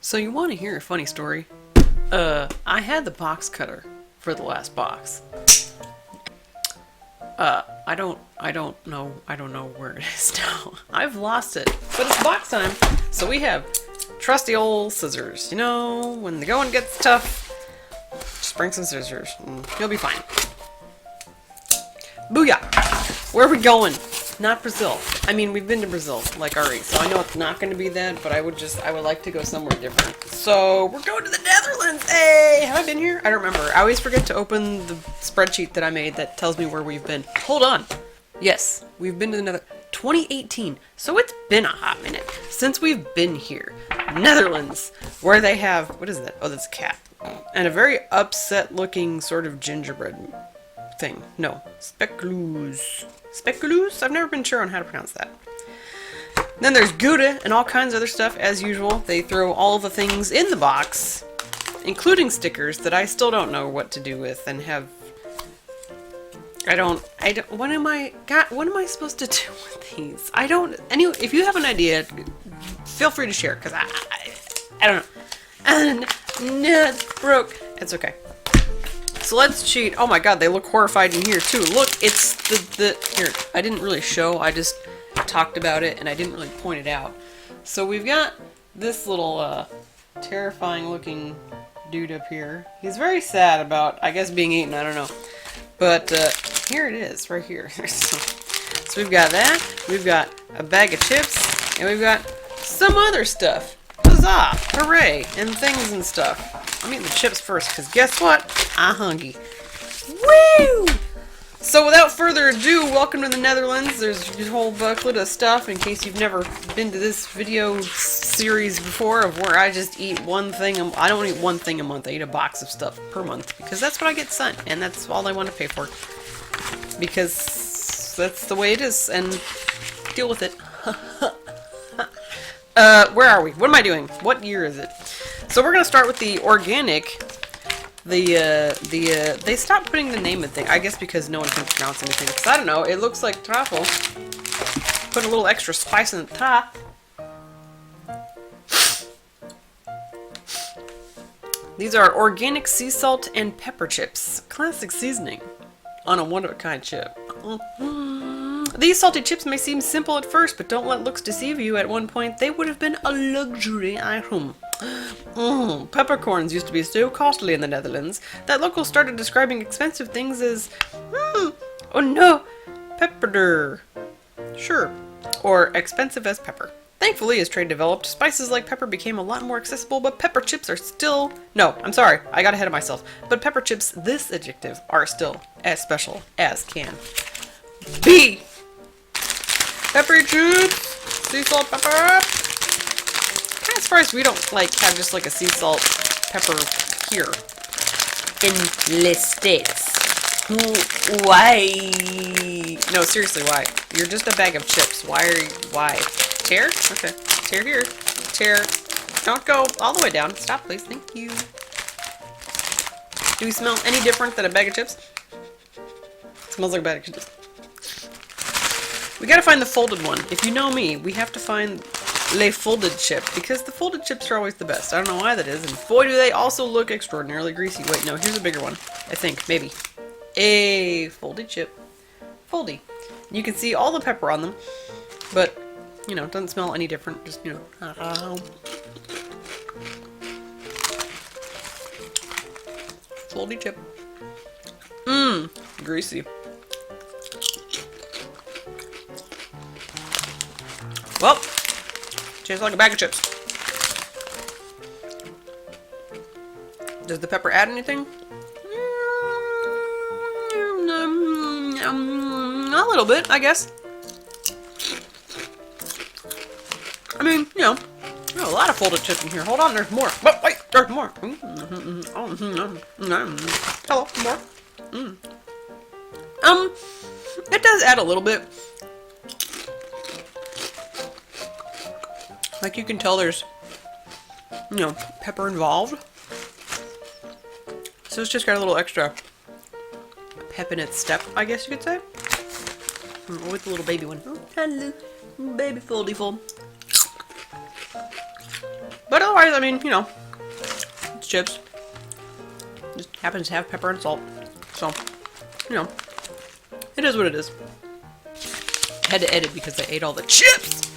So you want to hear a funny story? I had the box cutter for the last box. I don't know where it is now. I've lost it, but it's box time. So we have trusty old scissors. You know, when the going gets tough, just bring some scissors and you'll be fine. Booyah! Where are we going? Not Brazil. I mean, we've been to Brazil, like already, so I know it's not going to be that, but I would like to go somewhere different. So, we're going to the Netherlands! Hey! Have I been here? I don't remember. I always forget to open the spreadsheet that I made that tells me where we've been. Hold on! Yes, we've been to the Netherlands. 2018. So it's been a hot minute since we've been here. Netherlands, where they have, what is that? Oh, that's a cat. And a very upset looking sort of gingerbread thing. No, Speculoos. Speculoos? I've never been sure on how to pronounce that. Then there's Goude and all kinds of other stuff, as usual. They throw all the things in the box, including stickers that I still don't know what to do with and have... what am I supposed to do with these? Anyway, if you have an idea, feel free to share, because I don't know. And no, it's broke. It's okay. So let's cheat. Oh my god, they look horrified in here too. Look, it's here, I didn't really show, I just talked about it and I didn't really point it out. So we've got this little terrifying looking dude up here. He's very sad about, I guess, being eaten, I don't know. But here it is, right here. So we've got that, we've got a bag of chips, and we've got some other stuff. Huzzah! Hooray! And things and stuff. I'm eating the chips first, because guess what? I'm hungry. Woo! So without further ado, welcome to the Netherlands. There's a whole booklet of stuff in case you've never been to this video series before of where I just eat one thing. I don't eat one thing a month. I eat a box of stuff per month because that's what I get sent and that's all I want to pay for. Because that's the way it is and deal with it. Where are we? What am I doing? What year is it? So we're gonna start with the organic. They stopped putting the name of thing. I guess because no one can pronounce anything. Because I don't know. It looks like Trafo. Put a little extra spice in the top. These are organic sea salt and pepper chips. Classic seasoning on a one-of-a-kind chip. These salty chips may seem simple at first, but don't let looks deceive you. At one point, they would have been a luxury item. Peppercorns used to be so costly in the Netherlands that locals started describing expensive things as, oh no, pepperder. Sure. Or expensive as pepper. Thankfully, as trade developed, spices like pepper became a lot more accessible, but pepper chips are still... No, I'm sorry, I got ahead of myself. But pepper chips, this adjective, are still as special as can be. Peppery chips, sea salt pepper. Kind of surprised we don't have just like a sea salt pepper here in the States. Why? No, seriously, why? You're just a bag of chips. Why? Tear? Okay. Tear here. Tear. Don't go all the way down. Stop, please. Thank you. Do we smell any different than a bag of chips? It smells like a bag of chips. We gotta find the folded one. If you know me, we have to find le folded chip, because the folded chips are always the best. I don't know why that is, and boy do they also look extraordinarily greasy. Wait, no, here's a bigger one. I think, maybe. A folded chip. Foldy. You can see all the pepper on them, but, you know, it doesn't smell any different. Just, you know. Foldy chip. Greasy. Well, tastes like a bag of chips. Does the pepper add anything? A little bit, I guess. I mean, you know, there's a lot of folded chips in here. Hold on, there's more. But wait, there's more. Hello, more. It does add a little bit. Like you can tell there's, you know, pepper involved. So it's just got a little extra pep in its step, I guess you could say. With the little baby one. Oh, hello, baby foldy fold. But otherwise, I mean, you know, it's chips. Just happens to have pepper and salt. So, you know, it is what it is. I had to edit because I ate all the chips.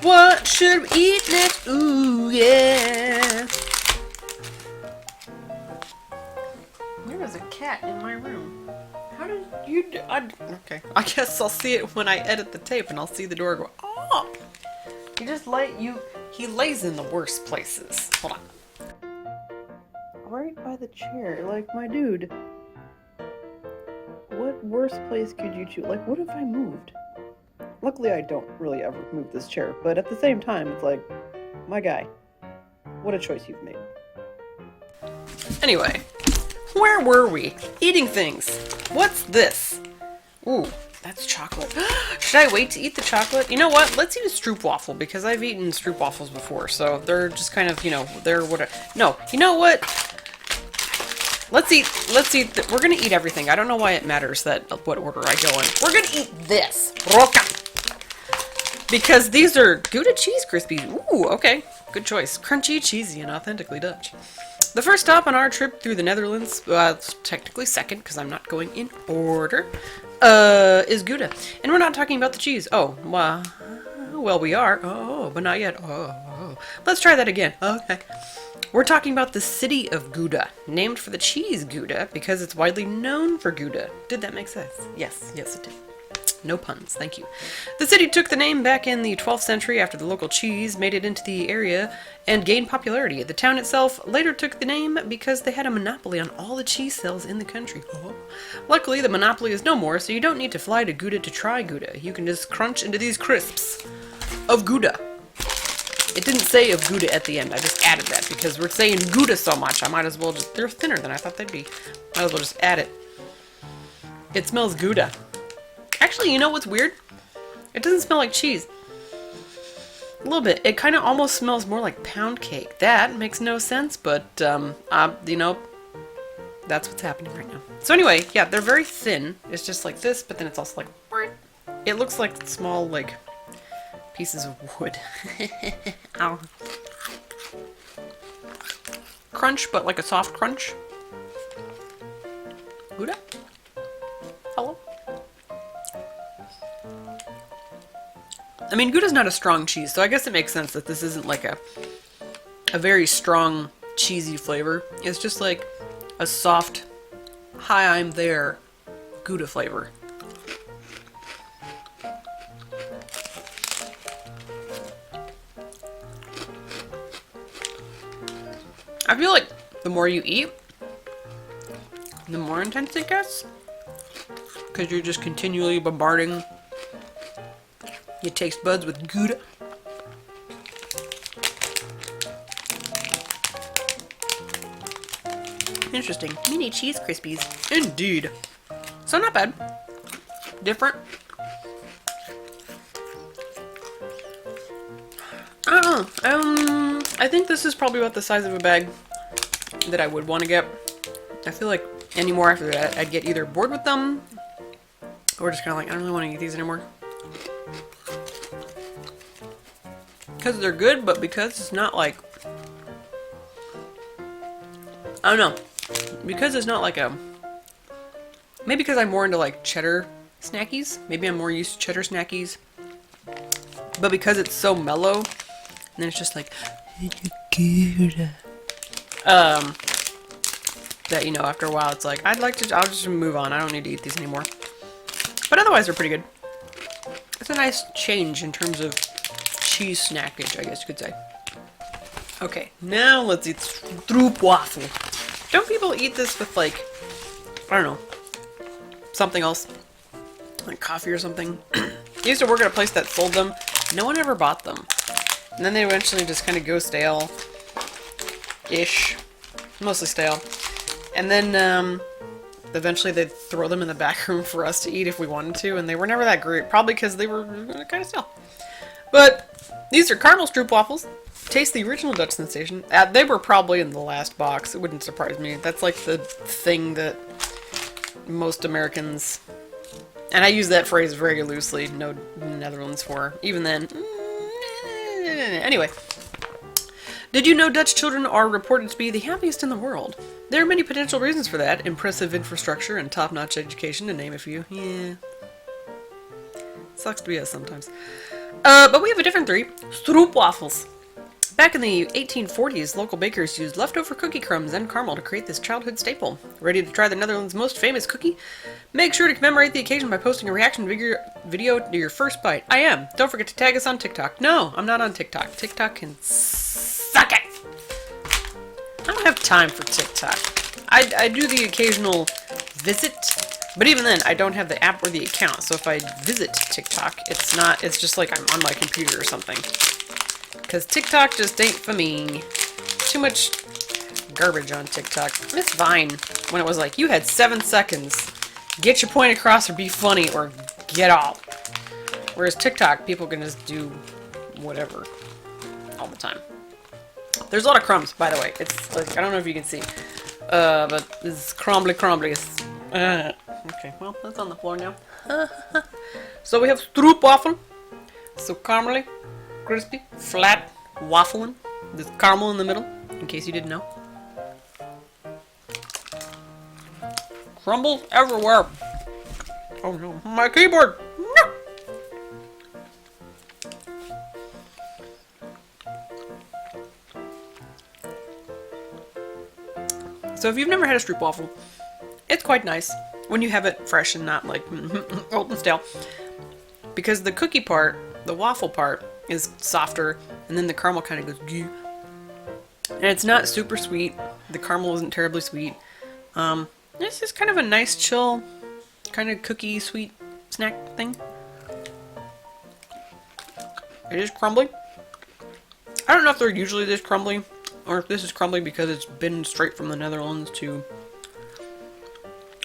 What should we eat next? Ooh, yeah. There was a cat in my room. How did you do? Okay. I guess I'll see it when I edit the tape and I'll see the door go, oh! He lays in the worst places. Hold on. Right by the chair, like my dude. What worse place could you choose? Like, what if I moved? Luckily, I don't really ever move this chair, but at the same time, it's like, my guy, what a choice you've made. Anyway, where were we? Eating things. What's this? Ooh, that's chocolate. Should I wait to eat the chocolate? You know what? Let's eat a Stroopwafel, because I've eaten Stroopwafels before, so they're just kind of, you know, they're what no, you know what? Let's eat, we're gonna eat everything. I don't know why it matters what order I go in. We're gonna eat this. Roka. Because these are Goude cheese Crispies. Ooh, okay. Good choice. Crunchy, cheesy, and authentically Dutch. The first stop on our trip through the Netherlands, technically second, because I'm not going in order, is Goude. And we're not talking about the cheese. Oh, well, we are. Oh, but not yet. Oh. Let's try that again. Okay. We're talking about the city of Goude, named for the cheese Goude, because it's widely known for Goude. Did that make sense? Yes, it did. No puns, thank you. The city took the name back in the 12th century after the local cheese made it into the area and gained popularity. The town itself later took the name because they had a monopoly on all the cheese sales in the country. Oh. Luckily, the monopoly is no more, so you don't need to fly to Goude to try Goude. You can just crunch into these crisps of Goude. It didn't say of Goude at the end, I just added that because we're saying Goude so much, I might as well just, they're thinner than I thought they'd be. Might as well just add it. It smells Goude. Actually, you know what's weird? It doesn't smell like cheese. A little bit. It kind of almost smells more like pound cake. That makes no sense, but, you know, that's what's happening right now. So anyway, yeah, they're very thin. It's just like this, but then it's also like, it looks like small, like, pieces of wood. Ow. Crunch, but like a soft crunch. Goude? Hello? I mean, Gouda's not a strong cheese, so I guess it makes sense that this isn't like a very strong, cheesy flavor. It's just like a soft, hi, I'm there, Gouda flavor. I feel like the more you eat, the more intense it gets. Because you're just continually bombarding your taste buds with Goude. Interesting. Mini cheese Crispies. Indeed. So not bad. Different. I don't know. I think this is probably about the size of a bag that I would want to get. I feel like any more after that, I'd get either bored with them or just kind of like, I don't really want to eat these anymore. Because they're good, but because it's not like, I don't know. Because it's not like a, maybe because I'm more into like cheddar snackies. Maybe I'm more used to cheddar snackies. But because it's so mellow, and then it's just like, that, you know, after a while it's like, I'll just move on. I don't need to eat these anymore. But otherwise they're pretty good. It's a nice change in terms of cheese snackage, I guess you could say. Okay, now let's eat Stroopwafel. Don't people eat this with like, I don't know, something else? Like coffee or something? I used to work at a place that sold them. No one ever bought them. And then they eventually just kind of go stale-ish. Mostly stale. And then, eventually they'd throw them in the back room for us to eat if we wanted to, and they were never that great. Probably because they were kind of stale. But these are caramel Stroopwafels. Taste the original Dutch sensation. They were probably in the last box. It wouldn't surprise me. That's like the thing that most Americans, and I use that phrase very loosely, know Netherlands for. Even then, Anyway. Did you know Dutch children are reported to be the happiest in the world? There are many potential reasons for that. Impressive infrastructure and top-notch education, to name a few. Yeah. Sucks to be us sometimes. But we have a different three. Stroopwafels. Back in the 1840s, local bakers used leftover cookie crumbs and caramel to create this childhood staple. Ready to try the Netherlands' most famous cookie? Make sure to commemorate the occasion by posting a reaction video to your first bite. I am. Don't forget to tag us on TikTok. No, I'm not on TikTok. TikTok can suck it. I don't have time for TikTok. I do the occasional visit, but even then, I don't have the app or the account. So if I visit TikTok, it's just like I'm on my computer or something. Because TikTok just ain't for me. Too much garbage on TikTok. Miss Vine, when it was like, you had 7 seconds. Get your point across or be funny or get out. Whereas TikTok, people can just do whatever all the time. There's a lot of crumbs, by the way. It's like, I don't know if you can see. But it's crumbly. Okay, well, that's on the floor now. So we have stroopwafel. So caramely, crispy, flat, waffling. There's caramel in the middle, in case you didn't know. Crumbles everywhere. Oh no, my keyboard! No! So if you've never had a stroopwafel, it's quite nice when you have it fresh and not like old and stale. Because the cookie part, the waffle part, is softer, and then the caramel kind of goes gee. And it's not super sweet. The caramel isn't terribly sweet. It's just kind of a nice, chill, kind of cookie sweet snack thing. It is crumbly. I don't know if they're usually this crumbly, or if this is crumbly because it's been straight from the Netherlands to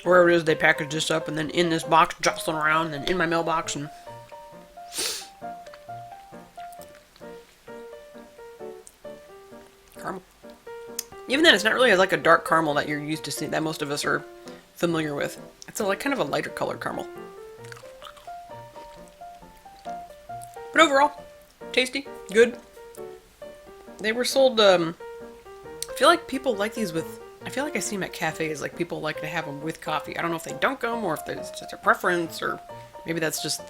wherever it is they package this up, and then in this box, jostling around, and in my mailbox, and caramel. Even then, it's not really like a dark caramel that you're used to seeing, that most of us are familiar with. It's like kind of a lighter colored caramel. But overall, tasty, good. They were sold, I feel like people like these with, I feel like I see them at cafes, like people like to have them with coffee. I don't know if they dunk them or if it's just a preference, or maybe that's just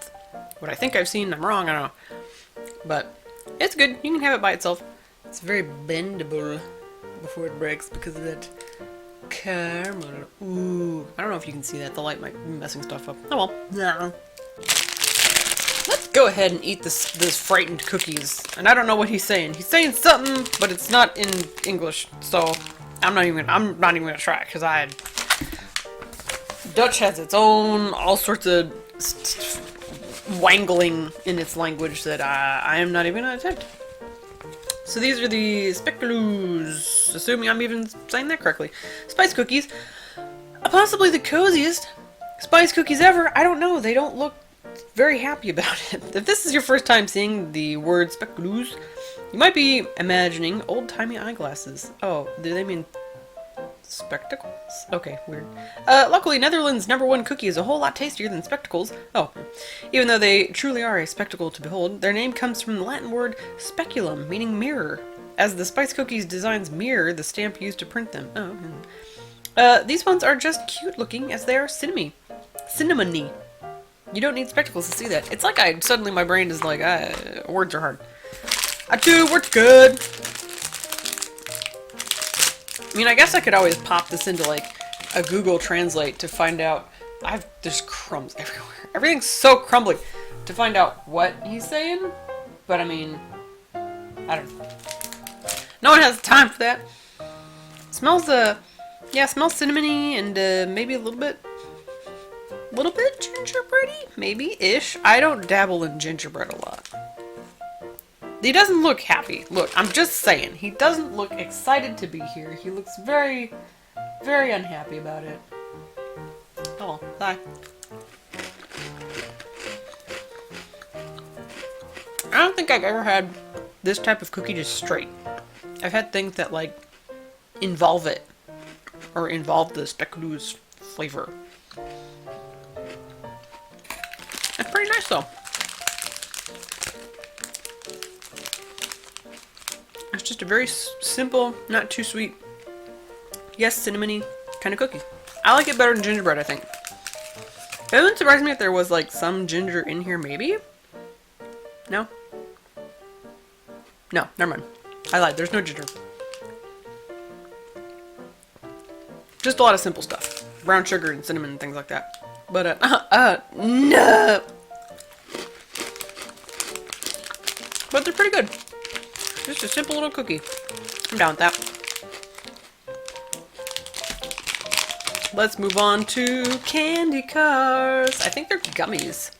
what I think I've seen. I'm wrong, I don't know. But it's good. You can have it by itself. It's very bendable before it breaks because of that caramel. Ooh, I don't know if you can see that. The light might be messing stuff up. Oh well. Nah. Let's go ahead and eat this frightened cookies. And I don't know what he's saying. He's saying something, but it's not in English. So I'm not even gonna try because Dutch has its own all sorts of wangling in its language that I am not even gonna attempt. So these are the Speculoos, assuming I'm even saying that correctly, spice cookies. Possibly the coziest spice cookies ever. I don't know. They don't look very happy about it. If this is your first time seeing the word Speculoos, you might be imagining old-timey eyeglasses. Oh, do they mean spectacles? Okay, weird. Luckily, Netherlands' #1 cookie is a whole lot tastier than spectacles. Oh, even though they truly are a spectacle to behold, their name comes from the Latin word speculum, meaning mirror, as the spice cookies' designs mirror the stamp used to print them. Oh, these ones are just cute looking as they are cinnamony. You don't need spectacles to see that. It's like suddenly my brain is like, words are hard. Words good. I mean, I guess I could always pop this into like a Google Translate to find out. There's crumbs everywhere. Everything's so crumbly to find out what he's saying. But I mean, I don't know. No one has time for that. Smells smells cinnamony and maybe a little bit gingerbready, maybe-ish. I don't dabble in gingerbread a lot. He doesn't look happy. Look, I'm just saying. He doesn't look excited to be here. He looks very, very unhappy about it. Oh, bye. I don't think I've ever had this type of cookie just straight. I've had things that, like, involve it. Or involve the Speculoos flavor. It's pretty nice, though. It's just a very simple, not too sweet, yes, cinnamony kind of cookie. I like it better than gingerbread, I think. It wouldn't surprise me if there was like some ginger in here, maybe? No? No, never mind. I lied, there's no ginger. Just a lot of simple stuff. Brown sugar and cinnamon and things like that. But, no! But they're pretty good. Just a simple little cookie. I'm down with that. Let's move on to candy cars. I think they're gummies.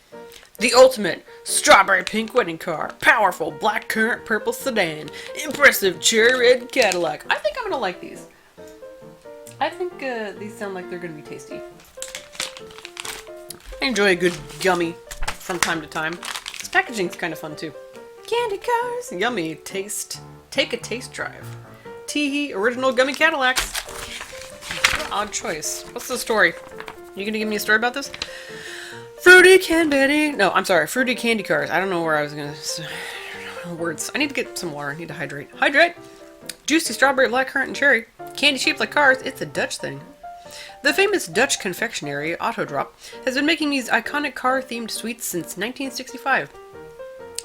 The ultimate strawberry pink wedding car, powerful black currant purple sedan, impressive cherry red Cadillac. I think I'm gonna like these. I think these sound like they're gonna be tasty. I enjoy a good gummy from time to time. This packaging's kind of fun too. Candy cars, yummy taste. Take a taste drive. Teehee original gummy Cadillacs. Odd choice. What's the story? You gonna give me a story about this? Fruity candy. No, I'm sorry. Fruity candy cars. I don't know where I was gonna. Words. I need to get some water. I need to hydrate. Hydrate. Juicy strawberry, blackcurrant, and cherry. Candy shaped like cars. It's a Dutch thing. The famous Dutch confectionery Autodrop has been making these iconic car-themed sweets since 1965.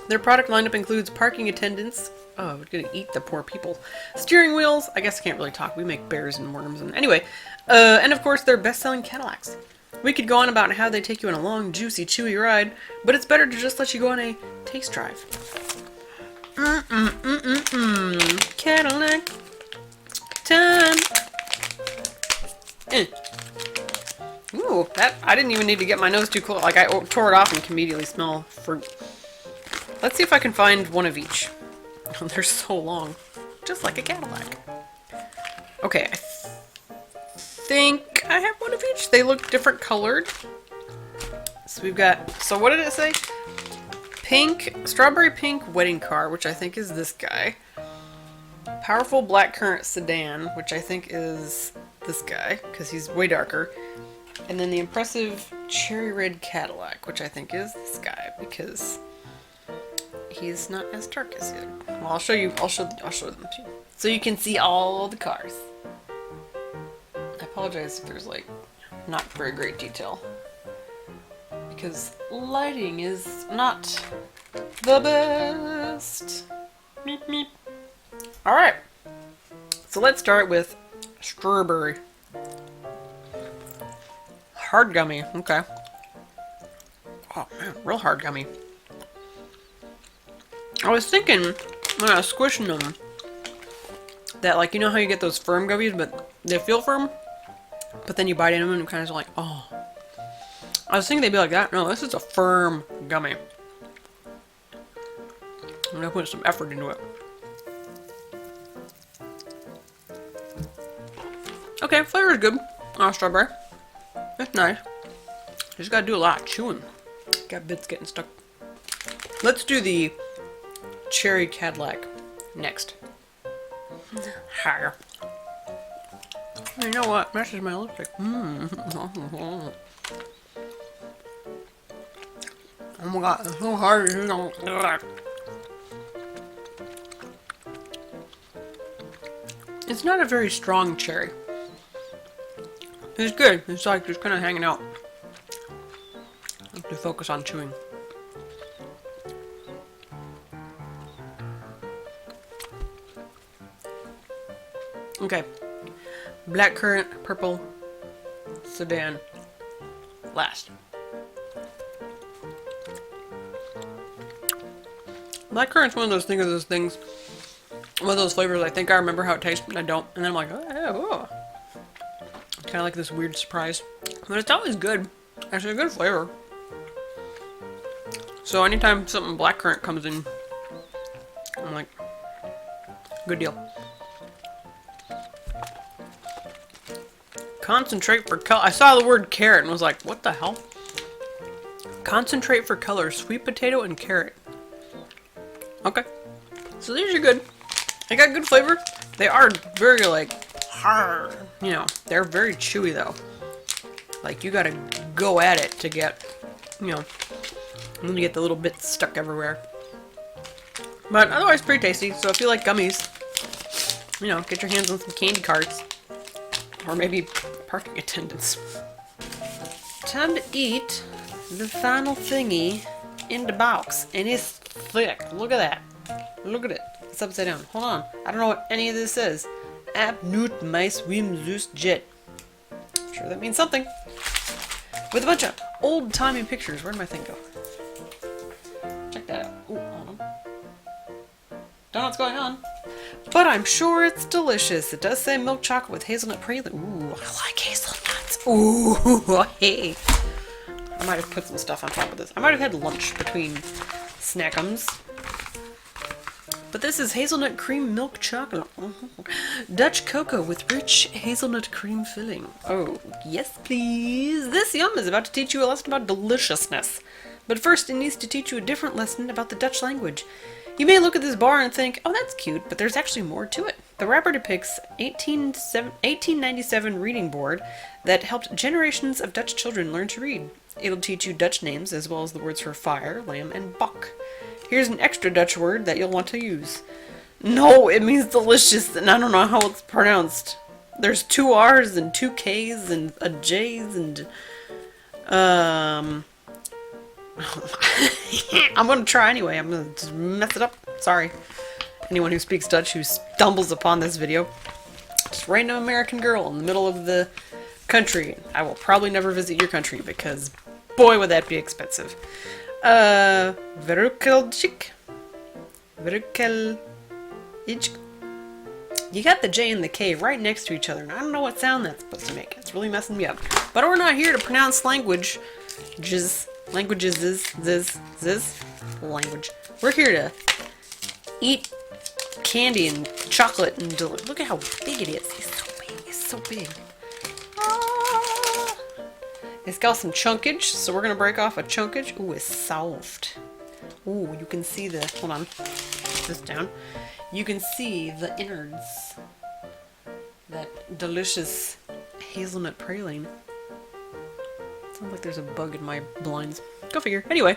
Their product lineup includes parking attendants. Oh, we're gonna eat the poor people. Steering wheels. I guess I can't really talk. We make bears and worms. And anyway, and of course, their best-selling Cadillacs. We could go on about how they take you on a long, juicy, chewy ride, but it's better to just let you go on a taste drive. Cadillac time. Ooh, that I didn't even need to get my nose too close. Like I tore it off and can immediately smell fruit. Let's see if I can find one of each. Oh, they're so long, just like a Cadillac. Okay, I think I have one of each. They look different colored. So we've got. So what did it say? Pink, strawberry pink wedding car, which I think is this guy. Powerful blackcurrant sedan, which I think is this guy, because he's way darker. And then the impressive cherry red Cadillac, which I think is this guy, because he's not as dark as you. Well, I'll show them to you, so you can see all the cars. I apologize if there's like not very great detail, because lighting is not the best. Meep meep. All right, so let's start with strawberry. Hard gummy, okay. Oh man, real hard gummy. I was thinking when I was squishing them that, like, you know how you get those firm gummies, but they feel firm, but then you bite into them and kind of like, oh. I was thinking they'd be like that. No, this is a firm gummy. I'm gonna put some effort into it. Okay, flavor is good. Strawberry. It's nice. Just gotta do a lot of chewing. Got bits getting stuck. Let's do the cherry Cadillac next. Higher. You know what? Matches my lipstick. Oh my god, it's so hard. It's not a very strong cherry. It's good. It's like just kind of hanging out. I have to focus on chewing. Okay. Blackcurrant, purple, sedan. Last. Blackcurrant's one of those things. One of those flavors I think I remember how it tastes, and I don't. And then I'm like, oh. Kind of like this weird surprise. But it's always good. It's a good flavor. So anytime something blackcurrant comes in, I'm like, good deal. Concentrate for color. I saw the word carrot and was like, what the hell? Concentrate for color. Sweet potato and carrot. Okay. So these are good. They got good flavor. They are very, like, hard. You know, they're very chewy, though. Like, you gotta go at it to get, you know, and then you get the little bits stuck everywhere. But otherwise, pretty tasty. So if you like gummies, you know, get your hands on some candy carts. Or maybe parking attendants. Time to eat the final thingy in the box. And it's thick. Look at that. Look at it. It's upside down. Hold on. I don't know what any of this is. Ab nut mais wim zus jet. I'm sure that means something. With a bunch of old-timey pictures. Where'd my thing go? Check that out. Ooh, hold on. Don't know what's going on. But I'm sure it's delicious. It does say milk chocolate with hazelnut praline. Ooh, I like hazelnuts. Ooh, hey. I might have put some stuff on top of this. I might have had lunch between snackums. But this is hazelnut cream milk chocolate. Dutch cocoa with rich hazelnut cream filling. Oh, yes please. This yum is about to teach you a lesson about deliciousness. But first it needs to teach you a different lesson about the Dutch language. You may look at this bar and think, oh that's cute, but there's actually more to it. The wrapper depicts 1897 reading board that helped generations of Dutch children learn to read. It'll teach you Dutch names as well as the words for fire, lamb, and bok. Here's an extra Dutch word that you'll want to use. No, it means delicious, and I don't know how it's pronounced. There's 2 R's and 2 K's and a J's and... I'm gonna try anyway. I'm gonna just mess it up. Sorry. Anyone who speaks Dutch who stumbles upon this video. Just random American girl in the middle of the country. I will probably never visit your country because boy would that be expensive. Verukkeljik. You got the J and the K right next to each other, and I don't know what sound that's supposed to make. It's really messing me up. But we're not here to pronounce language. Languages. We're here to eat candy and chocolate and look at how big it is. It's so big. It's so big. Ah. It's got some chunkage, so we're gonna break off a chunkage. Ooh, it's soft. Ooh, you can see the, hold on, put this down. You can see the innards. That delicious hazelnut praline. Sounds like there's a bug in my blinds. Go figure. Anyway.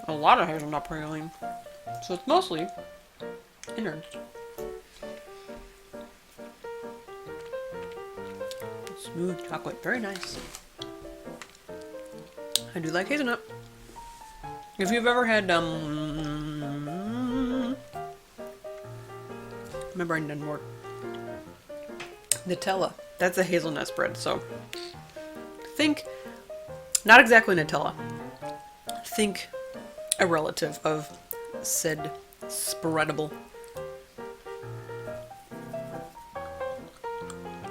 A lot of hazelnut praline. So it's mostly innards. Smooth chocolate. Very nice. I do like hazelnut. If you've ever had, my brain doesn't work. Nutella. That's a hazelnut spread, so think, not exactly Nutella, think a relative of said spreadable.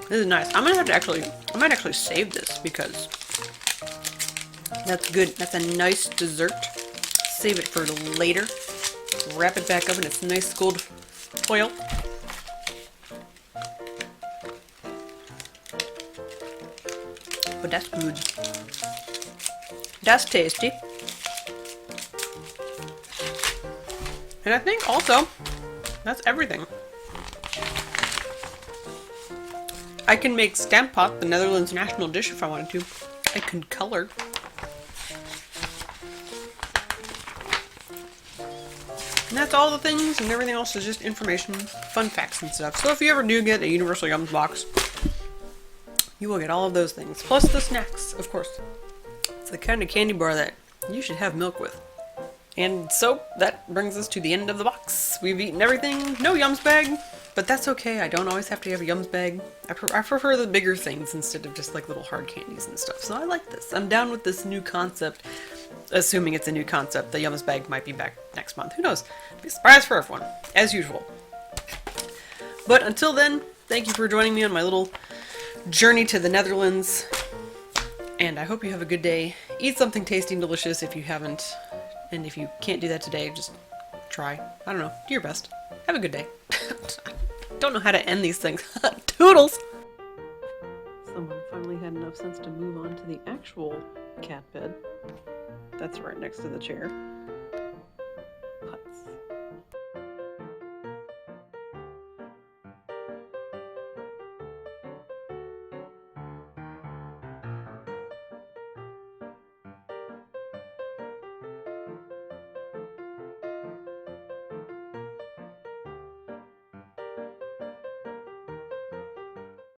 This is nice. I'm gonna have to actually, I might actually save this because that's good. That's a nice dessert. Save it for later. Wrap it back up in its nice gold foil. But that's good. That's tasty. And I think also, that's everything. I can make stamp pot, the Netherlands national dish, if I wanted to. I can color. And that's all the things, and everything else is just information, fun facts and stuff. So if you ever do get a Universal Yums box, you will get all of those things. Plus the snacks, of course. It's the kind of candy bar that you should have milk with. And so, that brings us to the end of the box. We've eaten everything. No Yums bag. But that's okay. I don't always have to have a Yums bag. I prefer the bigger things instead of just like little hard candies and stuff. So I like this. I'm down with this new concept. Assuming it's a new concept. The Yums bag might be back next month. Who knows? It'll be a surprise for everyone. As usual. But until then, thank you for joining me on my little journey to the Netherlands. And I hope you have a good day. Eat something tasty and delicious if you haven't. And if you can't do that today, just try. I don't know. Do your best. Have a good day. I don't know how to end these things. Toodles! Someone finally had enough sense to move on to the actual cat bed. That's right next to the chair.